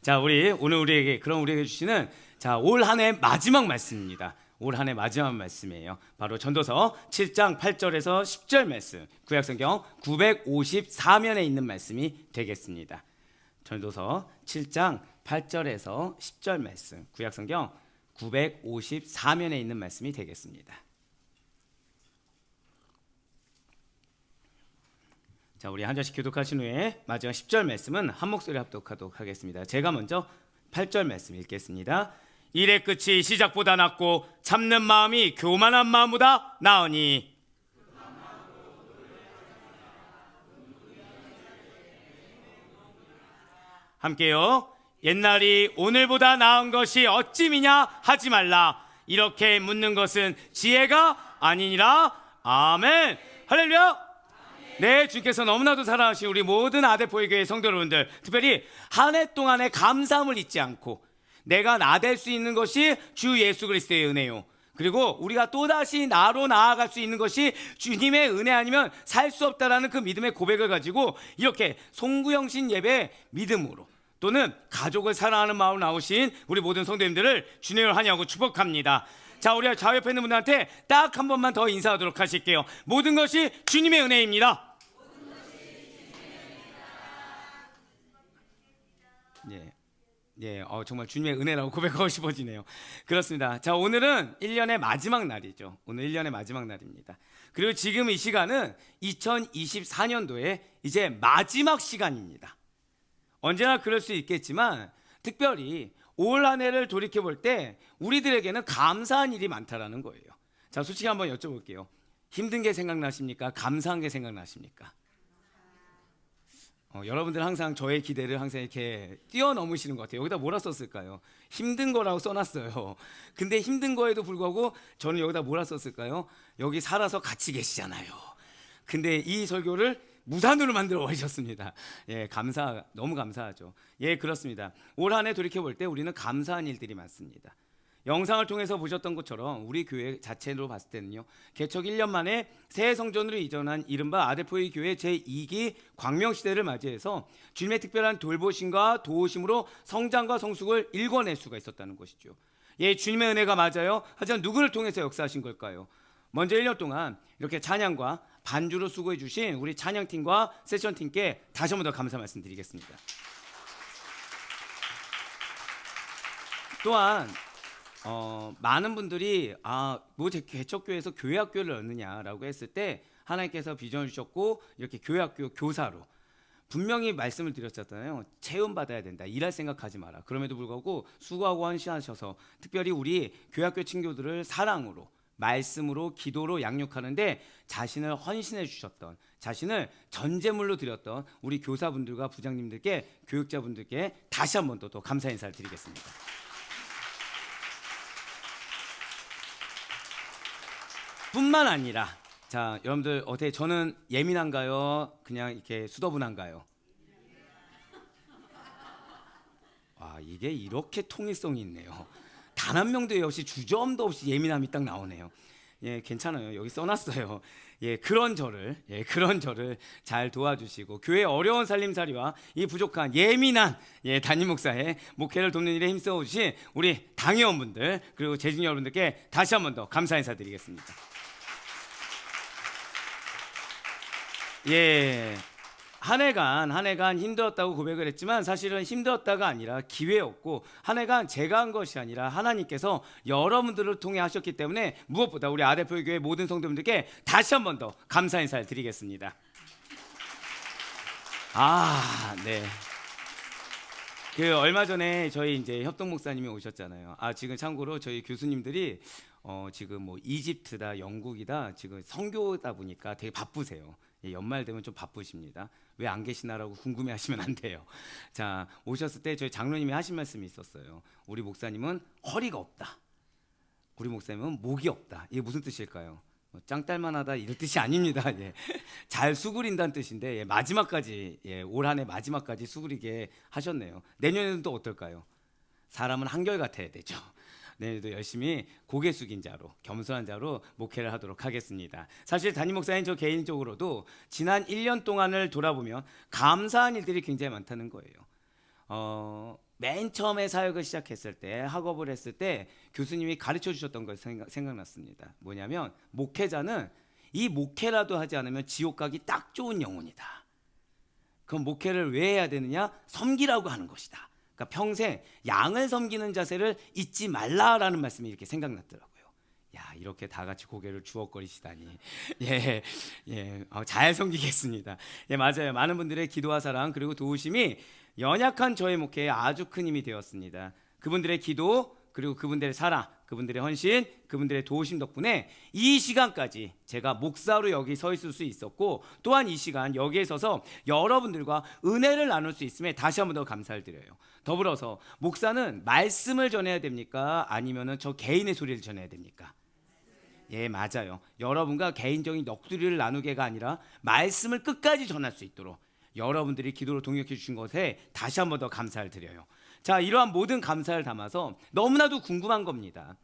자, 오늘 우리에게 주시는 올 한 해 마지막 말씀입니다. 올 한 해 마지막 말씀이에요. 바로 전도서 7장 8절에서 10절 말씀, 구약성경 954면에 있는 말씀이 되겠습니다. 전도서 7장 8절에서 10절 말씀, 구약성경 954면에 있는 말씀이 되겠습니다. 자, 우리 한 절씩 교독하신 후에 마지막 10절 말씀은 한 목소리 합독하도록 하겠습니다. 제가 먼저 8절 말씀 읽겠습니다. 일의 끝이 시작보다 낫고 참는 마음이 교만한 마음보다 나으니. 함께요. 옛날이 오늘보다 나은 것이 어찌미냐 하지 말라. 이렇게 묻는 것은 지혜가 아니니라. 아멘. 할렐루야. 네, 주께서 너무나도 사랑하신 우리 모든 아데포의 교회 성도 여러분들, 특별히 한 해 동안의 감사함을 잊지 않고 내가 나댈 수 있는 것이 주 예수 그리스도의 은혜요, 그리고 우리가 또다시 나로 나아갈 수 있는 것이 주님의 은혜 아니면 살 수 없다라는 그 믿음의 고백을 가지고 이렇게 송구영신 예배 믿음으로 또는 가족을 사랑하는 마음으로 나오신 우리 모든 성도님들을 주님을 환영하고 축복합니다. 자, 우리 좌우옆에 있는 분들한테 딱 한 번만 더 인사하도록 하실게요. 모든 것이 주님의 은혜입니다. 정말 주님의 은혜라고 고백하고 싶어지네요. 그렇습니다. 자, 오늘은 1년의 마지막 날이죠. 오늘 1년의 마지막 날입니다. 그리고 지금 이 시간은 2024년도의 이제 마지막 시간입니다. 언제나 그럴 수 있겠지만 특별히 올 한 해를 돌이켜 볼 때 우리들에게는 감사한 일이 많다라는 거예요. 자, 솔직히 한번 여쭤볼게요. 힘든 게 생각나십니까? 감사한 게 생각나십니까? 여러분들 항상 저의 기대를 항상 이렇게 뛰어넘으시는 것 같아요. 여기다 뭐라 썼을까요? 힘든 거라고 써놨어요. 근데 힘든 거에도 불구하고 저는 여기다 뭐라 썼을까요? 여기 살아서 같이 계시잖아요. 근데 이 설교를 무산으로 만들어 버리셨습니다. 너무 감사하죠. 그렇습니다. 올 한 해 돌이켜 볼 때 우리는 감사한 일들이 많습니다. 영상을 통해서 보셨던 것처럼 우리 교회 자체로 봤을 때는요, 개척 1년 만에 새 성전으로 이전한 이른바 아데포의 교회 제2기 광명시대를 맞이해서 주님의 특별한 돌보심과 도우심으로 성장과 성숙을 일궈낼 수가 있었다는 것이죠. 주님의 은혜가 맞아요. 하지만 누구를 통해서 역사하신 걸까요? 먼저 1년 동안 이렇게 찬양과 반주로 수고해 주신 우리 찬양팀과 세션팀께 다시 한 번 더 감사 말씀드리겠습니다. 또한 많은 분들이 개척교회에서 교회학교를 넣느냐라고 했을 때 하나님께서 비전을 주셨고 이렇게 교회학교 교사로 분명히 말씀을 드렸잖아요. 체험받아야 된다. 일할 생각하지 마라. 그럼에도 불구하고 수고하고 헌신하셔서 특별히 우리 교회학교 친구들을 사랑으로, 말씀으로, 기도로 양육하는데 자신을 헌신해 주셨던, 자신을 전제물로 드렸던 우리 교사분들과 부장님들께, 교육자분들께 다시 한 번 더 감사 인사를 드리겠습니다. 뿐만 아니라, 자, 여러분들 어떻게, 저는 예민한가요? 그냥 이렇게 수더분한가요? 와, 이게 이렇게 통일성이 있네요. 단 한 명도 없이, 주저함도 없이 예민함이 딱 나오네요. 괜찮아요. 여기 써놨어요. 그런 저를 잘 도와주시고 교회 어려운 살림살이와 이 부족한 예민한 담임 목사의 목회를 돕는 일에 힘써 주신 우리 당회원분들, 그리고 재직 여러분들께 다시 한 번 더 감사 인사드리겠습니다. 한 해간 힘들었다고 고백을 했지만 사실은 힘들었다가 아니라 기회였고, 한 해간 제가 한 것이 아니라 하나님께서 여러분들을 통해 하셨기 때문에 무엇보다 우리 아데포의 교회 모든 성도님들께 다시 한 번 더 감사 인사를 드리겠습니다. 얼마 전에 저희 이제 협동 목사님이 오셨잖아요. 지금 참고로 저희 교수님들이 지금 뭐 이집트다, 영국이다, 지금 선교다 보니까 되게 바쁘세요. 연말 되면 좀 바쁘십니다. 왜 안 계시나라고 궁금해하시면 안 돼요. 자, 오셨을 때 저희 장로님이 하신 말씀이 있었어요. 우리 목사님은 허리가 없다. 우리 목사님은 목이 없다. 이게 무슨 뜻일까요? 짱딸만하다 이런 뜻이 아닙니다. 잘 수그린다는 뜻인데 마지막까지, 올 한 해 마지막까지 수그리게 하셨네요. 내년에는 또 어떨까요? 사람은 한결같아야 되죠. 내년에도 열심히 고개 숙인 자로, 겸손한 자로 목회를 하도록 하겠습니다. 사실 담임 목사님 저 개인적으로도 지난 1년 동안을 돌아보면 감사한 일들이 굉장히 많다는 거예요. 맨 처음에 사역을 시작했을 때, 학업을 했을 때 교수님이 가르쳐 주셨던 걸 생각났습니다. 뭐냐면 목회자는 이 목회라도 하지 않으면 지옥 가기 딱 좋은 영혼이다. 그럼 목회를 왜 해야 되느냐? 섬기라고 하는 것이다. 그러니까 평생 양을 섬기는 자세를 잊지 말라라는 말씀이 이렇게 생각났더라고요. 야, 이렇게 다 같이 고개를 주걱거리시다니. 예, 예, 잘 섬기겠습니다. 예, 맞아요. 많은 분들의 기도와 사랑 그리고 도우심이 연약한 저의 목회에 아주 큰 힘이 되었습니다. 그분들의 기도 그리고 그분들의 사랑, 그분들의 헌신, 그분들의 도우심 덕분에 이 시간까지 제가 목사로 여기 서 있을 수 있었고, 또한 이 시간 여기에 서서 여러분들과 은혜를 나눌 수 있음에 다시 한 번 더 감사를 드려요. 더불어서 목사는 말씀을 전해야 됩니까? 아니면은 저 개인의 소리를 전해야 됩니까? 예, 맞아요. 여러분과 개인적인 넋두리를 나누게가 아니라 말씀을 끝까지 전할 수 있도록 여러분들이 기도로 동역해 주신 것에 다시 한 번 더 감사를 드려요. 자, 이러한 모든 감사를 담아서 너무나도 궁금한 겁니다.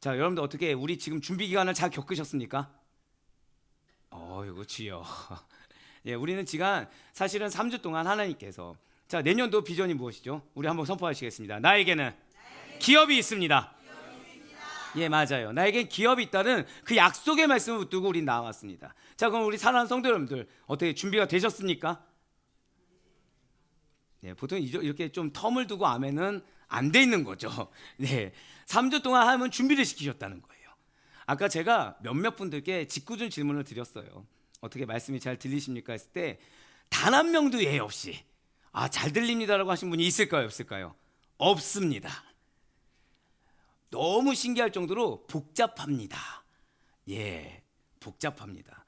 자, 여러분들 어떻게 우리 지금 준비 기간을 잘 겪으셨습니까? 이거 주여. 예, 우리는 지금 사실은 3주 동안 하나님께서, 자, 내년도 비전이 무엇이죠? 우리 한번 선포하시겠습니다. 나에게는 기업이 있습니다. 예, 맞아요. 나에겐 기업이 있다는 그 약속의 말씀을 붙들고 우리 나왔습니다. 자, 그럼 우리 사랑하는 성도 여러분들 어떻게 준비가 되셨습니까? 네, 보통 이렇게 좀 텀을 두고 아멘은 안 돼 있는 거죠. 네, 3주 동안 하면 준비를 시키셨다는 거예요. 아까 제가 몇몇 분들께 짓궂은 질문을 드렸어요. 어떻게 말씀이 잘 들리십니까? 했을 때 단 한 명도 예 없이 잘 들립니다라고 하신 분이 있을까요? 없을까요? 없습니다. 너무 신기할 정도로 복잡합니다. 예, 복잡합니다.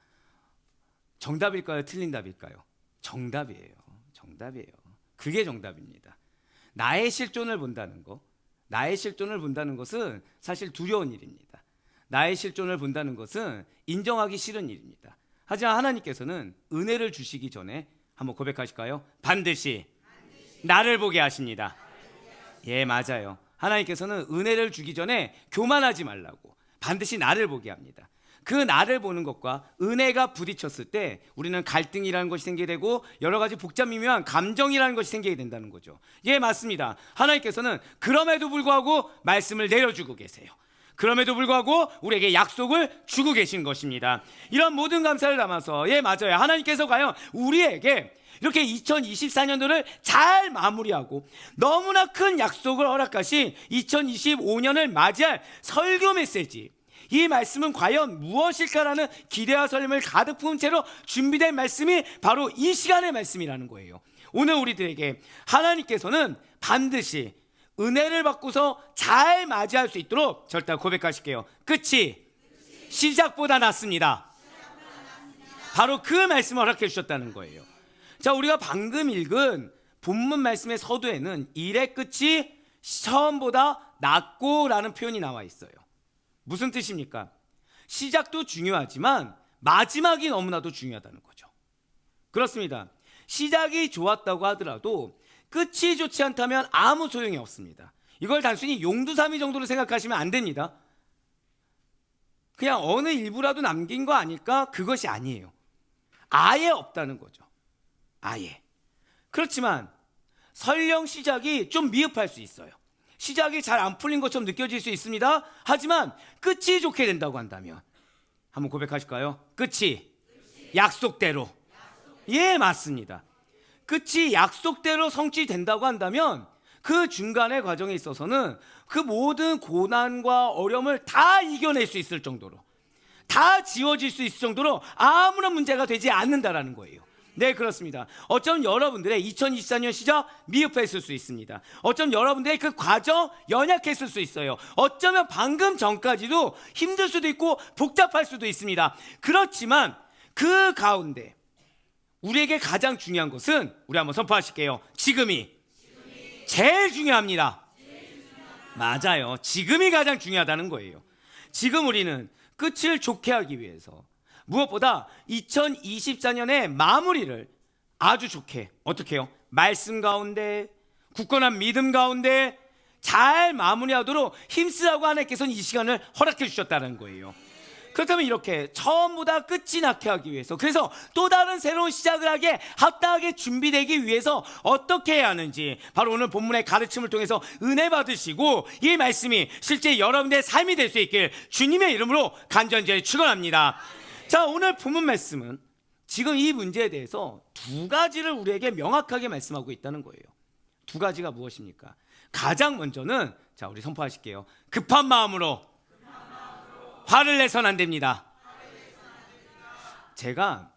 정답일까요? 틀린 답일까요? 정답이에요. 정답이에요. 그게 정답입니다. 나의 실존을 본다는 거, 나의 실존을 본다는 것은 사실 두려운 일입니다. 나의 실존을 본다는 것은 인정하기 싫은 일입니다. 하지만 하나님께서는 은혜를 주시기 전에 한번 고백하실까요? 반드시 나를 보게 하십니다. 예, 맞아요. 하나님께서는 은혜를 주기 전에 교만하지 말라고 반드시 나를 보게 합니다. 그 나를 보는 것과 은혜가 부딪혔을 때 우리는 갈등이라는 것이 생기게 되고 여러 가지 복잡 미묘한 감정이라는 것이 생기게 된다는 거죠. 예, 맞습니다. 하나님께서는 그럼에도 불구하고 말씀을 내려주고 계세요. 그럼에도 불구하고 우리에게 약속을 주고 계신 것입니다. 이런 모든 감사를 담아서, 예, 맞아요. 하나님께서 과연 우리에게 이렇게 2024년도를 잘 마무리하고 너무나 큰 약속을 허락하신 2025년을 맞이할 설교 메시지, 이 말씀은 과연 무엇일까라는 기대와 설렘을 가득 품은 채로 준비된 말씀이 바로 이 시간의 말씀이라는 거예요. 오늘 우리들에게 하나님께서는 반드시 은혜를 받고서 잘 맞이할 수 있도록 절대 고백하실게요. 끝이 시작보다 낫습니다. 바로 그 말씀을 허락해 주셨다는 거예요. 자, 우리가 방금 읽은 본문 말씀의 서두에는 일의 끝이 처음보다 낫고 라는 표현이 나와 있어요. 무슨 뜻입니까? 시작도 중요하지만 마지막이 너무나도 중요하다는 거죠. 그렇습니다. 시작이 좋았다고 하더라도 끝이 좋지 않다면 아무 소용이 없습니다. 이걸 단순히 용두사미 정도로 생각하시면 안 됩니다. 그냥 어느 일부라도 남긴 거 아닐까? 그것이 아니에요. 아예 없다는 거죠. 아예. 그렇지만 설령 시작이 좀 미흡할 수 있어요. 시작이 잘 안 풀린 것처럼 느껴질 수 있습니다. 하지만 끝이 좋게 된다고 한다면 한번 고백하실까요? 끝이 약속대로. 예, 맞습니다. 끝이 약속대로 성취된다고 한다면 그 중간의 과정에 있어서는 그 모든 고난과 어려움을 다 이겨낼 수 있을 정도로, 다 지워질 수 있을 정도로 아무런 문제가 되지 않는다라는 거예요. 네, 그렇습니다. 어쩌면 여러분들의 2024년 시작 미흡했을 수 있습니다. 어쩌면 여러분들의 그 과정 연약했을 수 있어요. 어쩌면 방금 전까지도 힘들 수도 있고 복잡할 수도 있습니다. 그렇지만 그 가운데 우리에게 가장 중요한 것은, 우리 한번 선포하실게요. 지금이 제일 중요합니다. 맞아요. 지금이 가장 중요하다는 거예요. 지금 우리는 끝을 좋게 하기 위해서 무엇보다 2024년의 마무리를 아주 좋게, 어떻게 해요? 말씀 가운데, 굳건한 믿음 가운데 잘 마무리하도록 힘쓰라고 하나님께서는 이 시간을 허락해 주셨다는 거예요. 그렇다면 이렇게 처음보다 끝이 나게 하기 위해서, 그래서 또 다른 새로운 시작을 하게 합당하게 준비되기 위해서 어떻게 해야 하는지 바로 오늘 본문의 가르침을 통해서 은혜 받으시고 이 말씀이 실제 여러분들의 삶이 될 수 있길 주님의 이름으로 간절히 축원합니다. 자, 오늘 본문 말씀은 지금 이 문제에 대해서 두 가지를 우리에게 명확하게 말씀하고 있다는 거예요. 두 가지가 무엇입니까? 가장 먼저는, 자, 우리 선포하실게요. 급한 마음으로 화를 내선 안 됩니다. 제가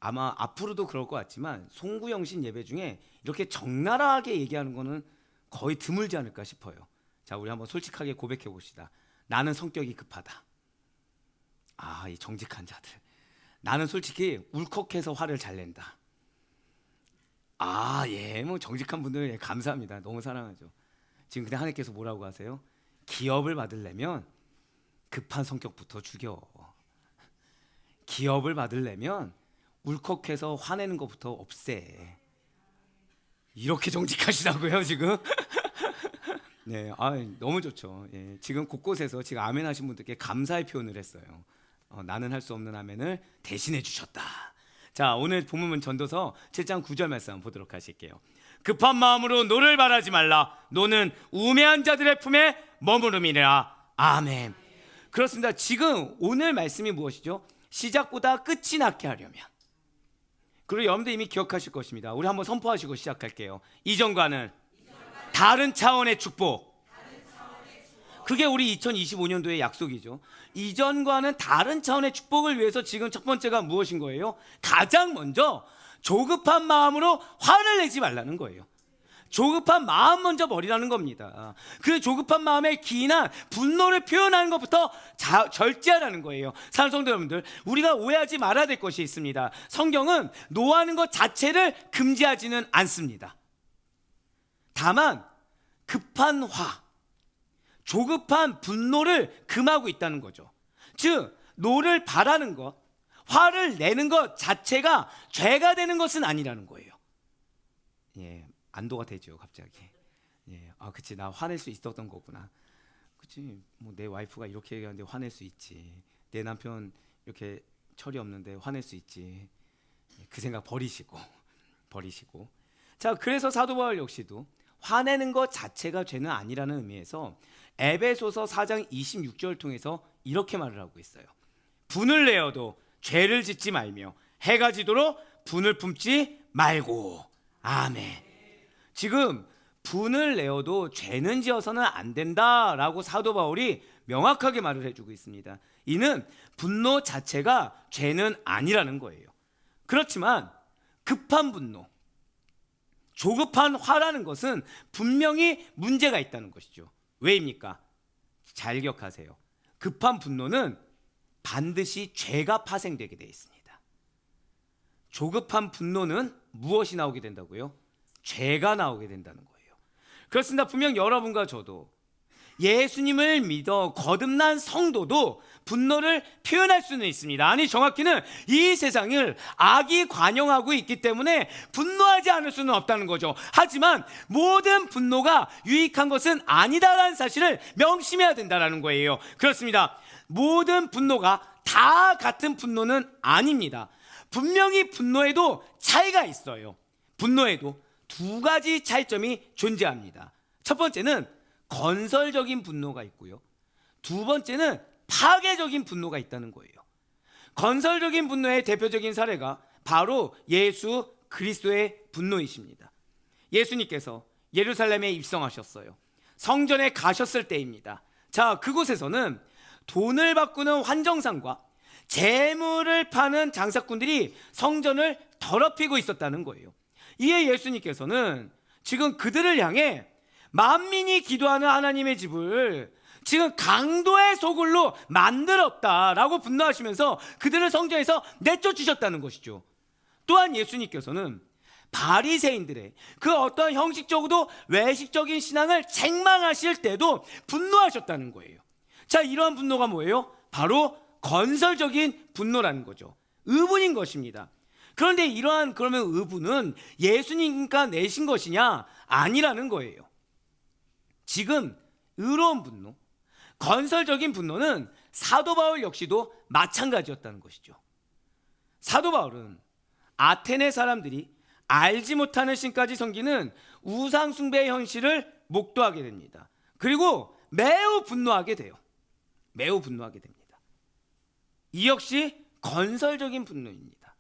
아마 앞으로도 그럴 것 같지만 송구영신 예배 중에 이렇게 적나라하게 얘기하는 거는 거의 드물지 않을까 싶어요. 자, 우리 한번 솔직하게 고백해 봅시다. 나는 성격이 급하다. 이 정직한 자들. 나는 솔직히 울컥해서 화를 잘 낸다. 예, 뭐 정직한 분들 감사합니다. 너무 사랑하죠. 지금 근데 하나님께서 뭐라고 하세요? 기업을 받으려면 급한 성격부터 죽여. 기업을 받으려면 울컥해서 화내는 것부터 없애. 이렇게 정직하시다고요 지금? 네, 너무 좋죠. 예, 지금 곳곳에서 지금 아멘 하신 분들께 감사의 표현을 했어요. 나는 할 수 없는 아멘을 대신해 주셨다. 자, 오늘 본문 전도서 7장 9절 말씀 한번 보도록 하실게요. 급한 마음으로 노를 바라지 말라. 노는 우매한 자들의 품에 머무름이라. 아멘. 그렇습니다. 지금 오늘 말씀이 무엇이죠? 시작보다 끝이 나게 하려면. 그리고 여러분들 이미 기억하실 것입니다. 우리 한번 선포하시고 시작할게요. 이전과는 다른 차원의 축복. 그게 우리 2025년도의 약속이죠. 이전과는 다른 차원의 축복을 위해서 지금 첫 번째가 무엇인 거예요? 가장 먼저 조급한 마음으로 화를 내지 말라는 거예요. 조급한 마음 먼저 버리라는 겁니다. 그 조급한 마음에 기인한 분노를 표현하는 것부터 절제하라는 거예요. 사랑하는 성도 여러분들, 우리가 오해하지 말아야 될 것이 있습니다. 성경은 노하는 것 자체를 금지하지는 않습니다. 다만 급한 화, 조급한 분노를 금하고 있다는 거죠. 즉 노를 바라는 것, 화를 내는 것 자체가 죄가 되는 것은 아니라는 거예요. 예, 안도가 되죠 갑자기. 예, 그치, 나 화낼 수 있었던 거구나. 그치, 뭐 내 와이프가 이렇게 얘기하는데 화낼 수 있지. 내 남편 이렇게 철이 없는데 화낼 수 있지. 그 생각 버리시고. 자, 그래서 사도 바울 역시도 화내는 것 자체가 죄는 아니라는 의미에서 에베소서 4장 26절을 통해서 이렇게 말을 하고 있어요. 분을 내어도 죄를 짓지 말며 해가 지도록 분을 품지 말고. 아멘. 지금 분을 내어도 죄는 지어서는 안 된다라고 사도 바울이 명확하게 말을 해주고 있습니다. 이는 분노 자체가 죄는 아니라는 거예요. 그렇지만 급한 분노, 조급한 화라는 것은 분명히 문제가 있다는 것이죠. 왜입니까? 잘 기억하세요. 급한 분노는 반드시 죄가 파생되게 되어 있습니다. 조급한 분노는 무엇이 나오게 된다고요? 죄가 나오게 된다는 거예요. 그렇습니다. 분명 여러분과 저도 예수님을 믿어 거듭난 성도도 분노를 표현할 수는 있습니다. 아니, 정확히는 이 세상을 악이 관영하고 있기 때문에 분노하지 않을 수는 없다는 거죠. 하지만 모든 분노가 유익한 것은 아니다라는 사실을 명심해야 된다는 거예요. 그렇습니다. 모든 분노가 다 같은 분노는 아닙니다. 분명히 분노에도 차이가 있어요. 분노에도 두 가지 차이점이 존재합니다. 첫 번째는 건설적인 분노가 있고요. 두 번째는 파괴적인 분노가 있다는 거예요. 건설적인 분노의 대표적인 사례가 바로 예수 그리스도의 분노이십니다. 예수님께서 예루살렘에 입성하셨어요. 성전에 가셨을 때입니다. 자, 그곳에서는 돈을 바꾸는 환정상과 재물을 파는 장사꾼들이 성전을 더럽히고 있었다는 거예요. 이에 예수님께서는 지금 그들을 향해 만민이 기도하는 하나님의 집을 지금 강도의 소굴로 만들었다라고 분노하시면서 그들을 성전에서 내쫓으셨다는 것이죠. 또한 예수님께서는 바리새인들의 그 어떤 형식적으로 외식적인 신앙을 책망하실 때도 분노하셨다는 거예요. 자, 이러한 분노가 뭐예요? 바로 건설적인 분노라는 거죠. 의분인 것입니다. 그런데 이러한 그러면 의분은 예수님과 내신 것이냐? 아니라는 거예요. 지금 의로운 분노, 건설적인 분노는 사도 바울 역시도 마찬가지였다는 것이죠. 사도 바울은 아테네 사람들이 알지 못하는 신까지 섬기는 우상 숭배의 현실을 목도하게 됩니다. 그리고 매우 분노하게 돼요. 매우 분노하게 됩니다. 이 역시 건설적인 분노입니다.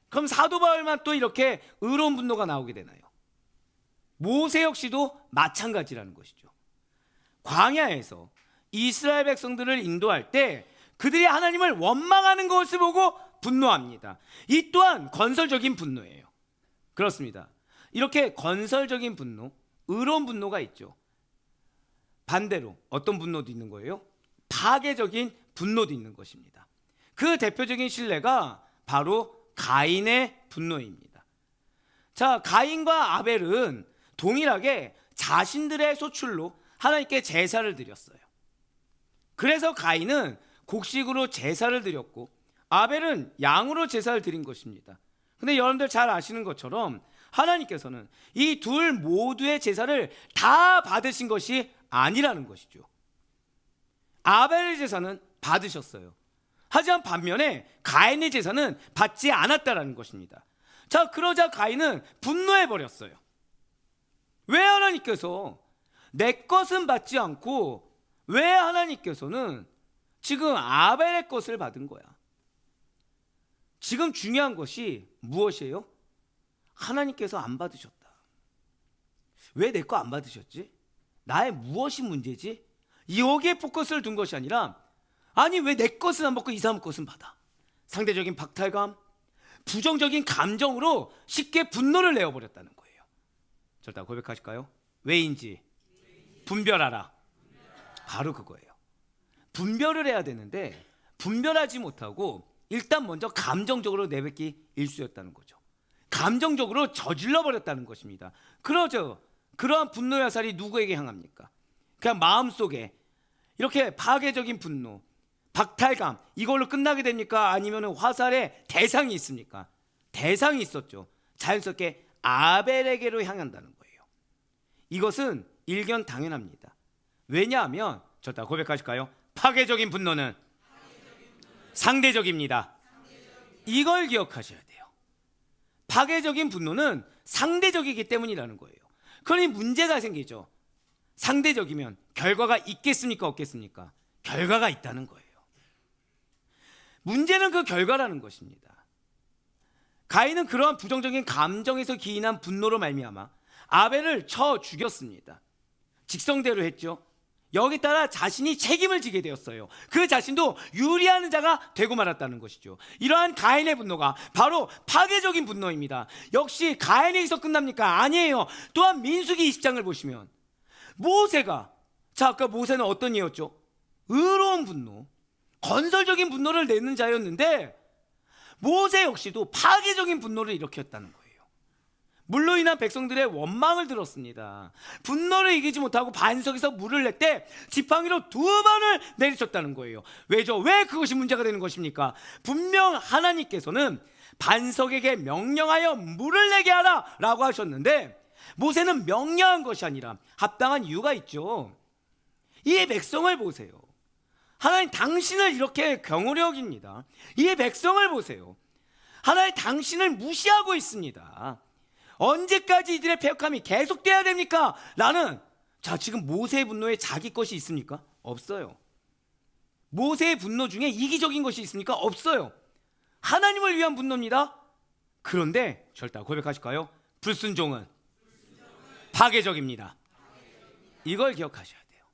그럼 사도 바울만 또 이렇게 의로운 분노가 나오게 되나요? 모세 역시도 마찬가지라는 것이죠. 광야에서 이스라엘 백성들을 인도할 때 그들이 하나님을 원망하는 것을 보고 분노합니다. 이 또한 건설적인 분노예요. 그렇습니다. 이렇게 건설적인 분노, 의로운 분노가 있죠. 반대로 어떤 분노도 있는 거예요? 파괴적인 분노도 있는 것입니다. 그 대표적인 신뢰가 바로 가인의 분노입니다. 자, 가인과 아벨은 동일하게 자신들의 소출로 하나님께 제사를 드렸어요. 그래서 가인은 곡식으로 제사를 드렸고 아벨은 양으로 제사를 드린 것입니다. 근데 여러분들 잘 아시는 것처럼 하나님께서는 이 둘 모두의 제사를 다 받으신 것이 아니라는 것이죠. 아벨의 제사는 받으셨어요. 하지만 반면에 가인의 제사는 받지 않았다라는 것입니다. 자, 그러자 가인은 분노해 버렸어요. 왜 하나님께서 내 것은 받지 않고 왜 하나님께서는 지금 아벨의 것을 받은 거야? 지금 중요한 것이 무엇이에요? 하나님께서 안 받으셨다. 왜 내 거 안 받으셨지? 나의 무엇이 문제지? 여기에 포커스를 둔 것이 아니라 아니 왜 내 것은 안 받고 이 사람 것은 받아? 상대적인 박탈감, 부정적인 감정으로 쉽게 분노를 내어버렸다는 거예요. 절대 고백하실까요? 왜인지 분별하라. 바로 그거예요. 분별을 해야 되는데 분별하지 못하고 일단 먼저 감정적으로 내뱉기 일쑤였다는 거죠. 감정적으로 저질러 버렸다는 것입니다. 그러죠. 그러한 분노의 화살이 누구에게 향합니까? 그냥 마음속에 이렇게 파괴적인 분노, 박탈감 이걸로 끝나게 됩니까? 아니면 화살의 대상이 있습니까? 대상이 있었죠. 자연스럽게 아벨에게로 향한다는 거예요. 이것은 일견 당연합니다. 왜냐하면 저다 고백하실까요? 파괴적인 분노는 상대적입니다. 이걸 기억하셔야 돼요. 파괴적인 분노는 상대적이기 때문이라는 거예요. 그러니 문제가 생기죠. 상대적이면 결과가 있겠습니까? 없겠습니까? 결과가 있다는 거예요. 문제는 그 결과라는 것입니다. 가인은 그러한 부정적인 감정에서 기인한 분노로 말미암아 아벨을 쳐 죽였습니다. 직성대로 했죠. 여기 따라 자신이 책임을 지게 되었어요. 그 자신도 유리한 자가 되고 말았다는 것이죠. 이러한 가인의 분노가 바로 파괴적인 분노입니다. 역시 가인에게서 끝납니까? 아니에요. 또한 민수기 20장을 보시면 모세가 아까 모세는 어떤 이였죠? 의로운 분노, 건설적인 분노를 내는 자였는데 모세 역시도 파괴적인 분노를 일으켰다는 거예요. 물로 인한 백성들의 원망을 들었습니다. 분노를 이기지 못하고 반석에서 물을 낼 때 지팡이로 2번을 내리쳤다는 거예요. 왜죠? 왜 그것이 문제가 되는 것입니까? 분명 하나님께서는 반석에게 명령하여 물을 내게 하라 라고 하셨는데 모세는 명령한 것이 아니라 합당한 이유가 있죠. 이 백성을 보세요. 하나님 당신을 이렇게 경홀히 여깁니다. 이 백성을 보세요. 하나님 당신을 무시하고 있습니다. 언제까지 이들의 패역함이 계속돼야 됩니까? 라는 지금 모세의 분노에 자기 것이 있습니까? 없어요. 모세의 분노 중에 이기적인 것이 있습니까? 없어요. 하나님을 위한 분노입니다. 그런데 절대 고백하실까요? 불순종은 파괴적입니다. 이걸 기억하셔야 돼요.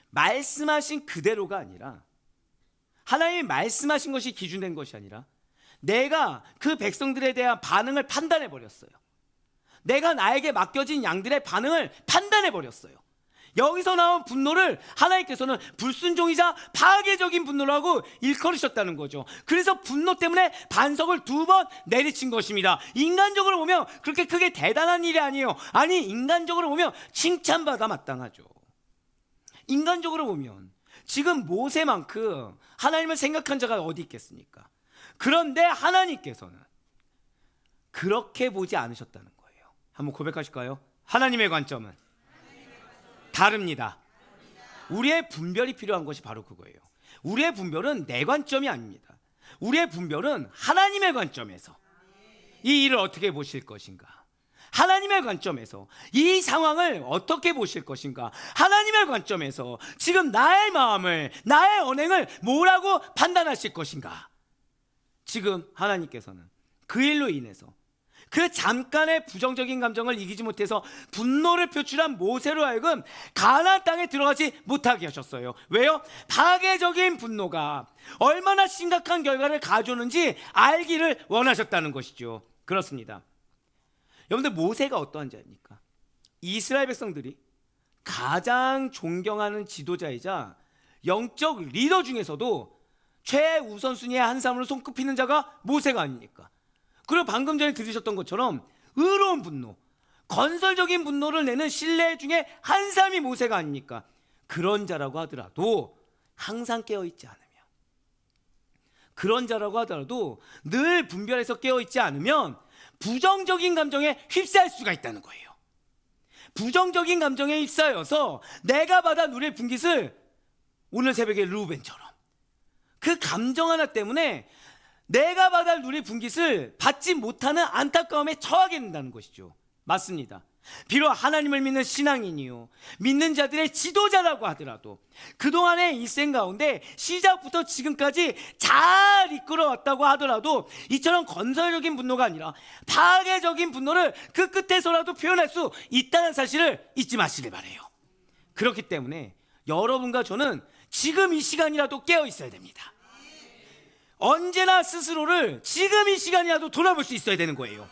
말씀하신 그대로가 아니라 하나님이 말씀하신 것이 기준된 것이 아니라 내가 그 백성들에 대한 반응을 판단해 버렸어요. 내가 나에게 맡겨진 양들의 반응을 판단해 버렸어요. 여기서 나온 분노를 하나님께서는 불순종이자 파괴적인 분노라고 일컬으셨다는 거죠. 그래서 분노 때문에 반석을 2번 내리친 것입니다. 인간적으로 보면 그렇게 크게 대단한 일이 아니에요. 아니, 인간적으로 보면 칭찬받아 마땅하죠. 인간적으로 보면 지금 모세만큼 하나님을 생각한 자가 어디 있겠습니까? 그런데 하나님께서는 그렇게 보지 않으셨다는 거예요. 한번 고백하실까요? 하나님의 관점은 다릅니다. 우리의 분별이 필요한 것이 바로 그거예요. 우리의 분별은 내 관점이 아닙니다. 우리의 분별은 하나님의 관점에서 이 일을 어떻게 보실 것인가, 하나님의 관점에서 이 상황을 어떻게 보실 것인가, 하나님의 관점에서 지금 나의 마음을, 나의 언행을 뭐라고 판단하실 것인가. 지금 하나님께서는 그 일로 인해서 그 잠깐의 부정적인 감정을 이기지 못해서 분노를 표출한 모세로 하여금 가나안 땅에 들어가지 못하게 하셨어요. 왜요? 파괴적인 분노가 얼마나 심각한 결과를 가져오는지 알기를 원하셨다는 것이죠. 그렇습니다. 여러분들, 모세가 어떠한 자입니까? 이스라엘 백성들이 가장 존경하는 지도자이자 영적 리더 중에서도 최우선순위의 한 사람으로 손꼽히는 자가 모세가 아닙니까? 그리고 방금 전에 들으셨던 것처럼 의로운 분노, 건설적인 분노를 내는 신뢰 중에 한 사람이 모세가 아닙니까? 그런 자라고 하더라도 항상 깨어있지 않으면, 그런 자라고 하더라도 늘 분별해서 깨어있지 않으면 부정적인 감정에 휩싸일 수가 있다는 거예요. 부정적인 감정에 휩싸여서 내가 받아 누릴 분깃을, 오늘 새벽에 르우벤처럼 그 감정 하나 때문에 내가 받아 누릴 분깃을 받지 못하는 안타까움에 처하게 된다는 것이죠. 맞습니다. 비록 하나님을 믿는 신앙인이요, 믿는 자들의 지도자라고 하더라도 그동안의 일생 가운데 시작부터 지금까지 잘 이끌어왔다고 하더라도 이처럼 건설적인 분노가 아니라 파괴적인 분노를 그 끝에서라도 표현할 수 있다는 사실을 잊지 마시길 바라요. 그렇기 때문에 여러분과 저는 지금 이 시간이라도 깨어 있어야 됩니다. 언제나 스스로를 지금 이 시간이라도 돌아볼 수 있어야 되는 거예요.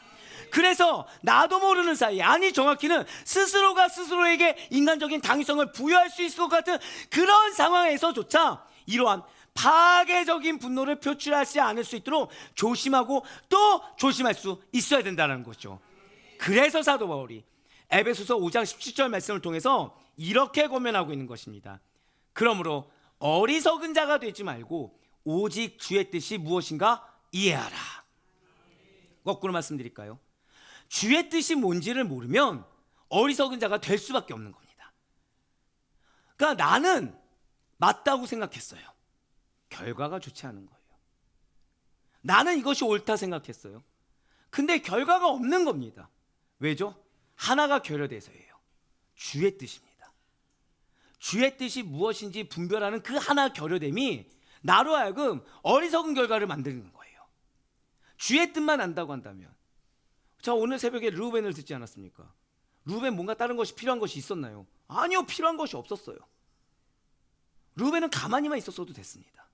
그래서 나도 모르는 사이에, 아니 정확히는 스스로가 스스로에게 인간적인 당위성을 부여할 수 있을 것 같은 그런 상황에서조차 이러한 파괴적인 분노를 표출하지 않을 수 있도록 조심하고 또 조심할 수 있어야 된다는 거죠. 그래서 사도 바울이 에베소서 5장 17절 말씀을 통해서 이렇게 권면하고 있는 것입니다. 그러므로 어리석은 자가 되지 말고 오직 주의 뜻이 무엇인가 이해하라. 거꾸로 말씀드릴까요? 주의 뜻이 뭔지를 모르면 어리석은 자가 될 수밖에 없는 겁니다. 그러니까 나는 맞다고 생각했어요. 결과가 좋지 않은 거예요. 나는 이것이 옳다 생각했어요. 근데 결과가 없는 겁니다. 왜죠? 하나가 결여돼서예요. 주의 뜻입니다. 주의 뜻이 무엇인지 분별하는 그 하나 결여됨이 나로 하여금 어리석은 결과를 만드는 거예요. 주의 뜻만 안다고 한다면, 자, 오늘 새벽에 르우벤을 듣지 않았습니까? 르우벤 뭔가 다른 것이 필요한 것이 있었나요? 아니요, 필요한 것이 없었어요. 르우벤은 가만히만 있었어도 됐습니다.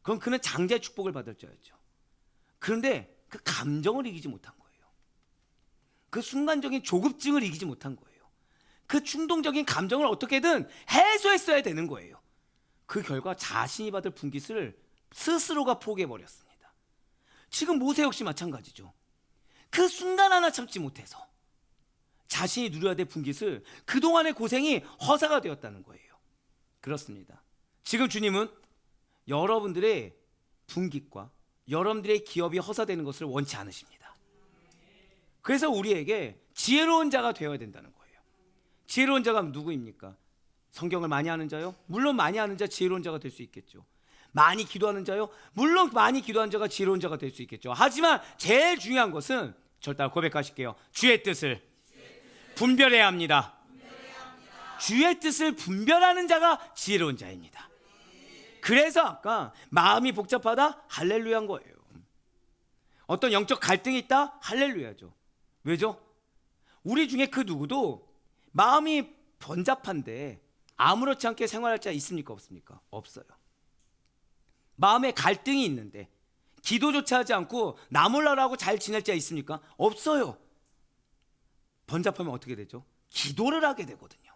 그럼 그는 장자의 축복을 받을 자였죠. 그런데 그 감정을 이기지 못한 거예요. 그 순간적인 조급증을 이기지 못한 거예요. 그 충동적인 감정을 어떻게든 해소했어야 되는 거예요. 그 결과 자신이 받을 분깃을 스스로가 포기해버렸습니다. 지금 모세 역시 마찬가지죠. 그 순간 하나 참지 못해서 자신이 누려야 될 분깃을, 그동안의 고생이 허사가 되었다는 거예요. 그렇습니다. 지금 주님은 여러분들의 분깃과 여러분들의 기업이 허사되는 것을 원치 않으십니다. 그래서 우리에게 지혜로운 자가 되어야 된다는 거예요. 지혜로운 자가 누구입니까? 성경을 많이 아는 자요? 물론 많이 아는 자 지혜로운 자가 될 수 있겠죠. 많이 기도하는 자요? 물론 많이 기도하는 자가 지혜로운 자가 될 수 있겠죠. 하지만 제일 중요한 것은, 절대 고백하실게요. 주의 뜻을 분별해야 합니다. 주의 뜻을 분별하는 자가 지혜로운 자입니다. 그래서 아까 마음이 복잡하다? 할렐루야인 거예요. 어떤 영적 갈등이 있다? 할렐루야죠. 왜죠? 우리 중에 그 누구도 마음이 번잡한데 아무렇지 않게 생활할 자 있습니까? 없습니까? 없어요. 마음에 갈등이 있는데 기도조차 하지 않고 나 몰라라고 잘 지낼 자 있습니까? 없어요. 번잡하면 어떻게 되죠? 기도를 하게 되거든요.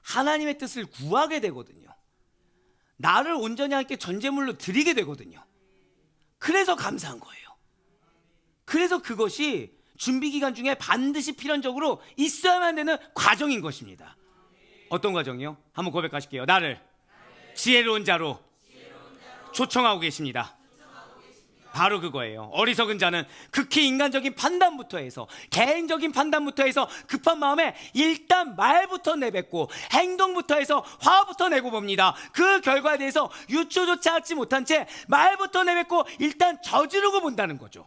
하나님의 뜻을 구하게 되거든요. 나를 온전히 함께 전제물로 드리게 되거든요. 그래서 감사한 거예요. 그래서 그것이 준비기간 중에 반드시 필연적으로 있어야만 되는 과정인 것입니다. 어떤 과정이요? 한번 고백하실게요. 나를 지혜로운 자로 초청하고 계십니다. 바로 그거예요. 어리석은 자는 극히 인간적인 판단부터 해서, 개인적인 판단부터 해서 급한 마음에 일단 말부터 내뱉고 행동부터 해서 화부터 내고 봅니다. 그 결과에 대해서 유추조차 하지 못한 채 말부터 내뱉고 일단 저지르고 본다는 거죠.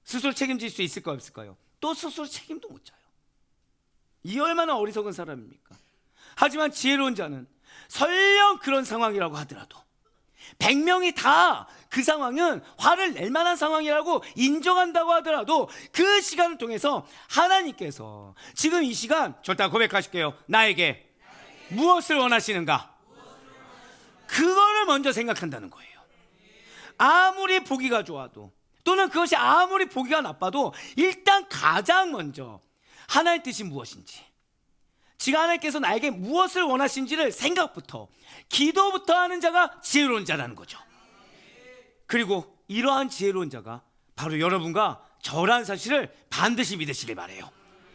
스스로 책임질 수 있을까요, 없을까요? 또 스스로 책임도 못 져요. 이 얼마나 어리석은 사람입니까? 하지만 지혜로운 자는 설령 그런 상황이라고 하더라도 100명이 다 그 상황은 화를 낼 만한 상황이라고 인정한다고 하더라도 그 시간을 통해서 하나님께서 지금 이 시간 절대 고백하실게요. 나에게 무엇을 원하시는가? 그거를 먼저 생각한다는 거예요. 아무리 보기가 좋아도, 또는 그것이 아무리 보기가 나빠도 일단 가장 먼저 하나님의 뜻이 무엇인지, 지금 하나님께서 나에게 무엇을 원하신지를 생각부터, 기도부터 하는 자가 지혜로운 자라는 거죠. 그리고 이러한 지혜로운 자가 바로 여러분과 저라는 사실을 반드시 믿으시길 바라요.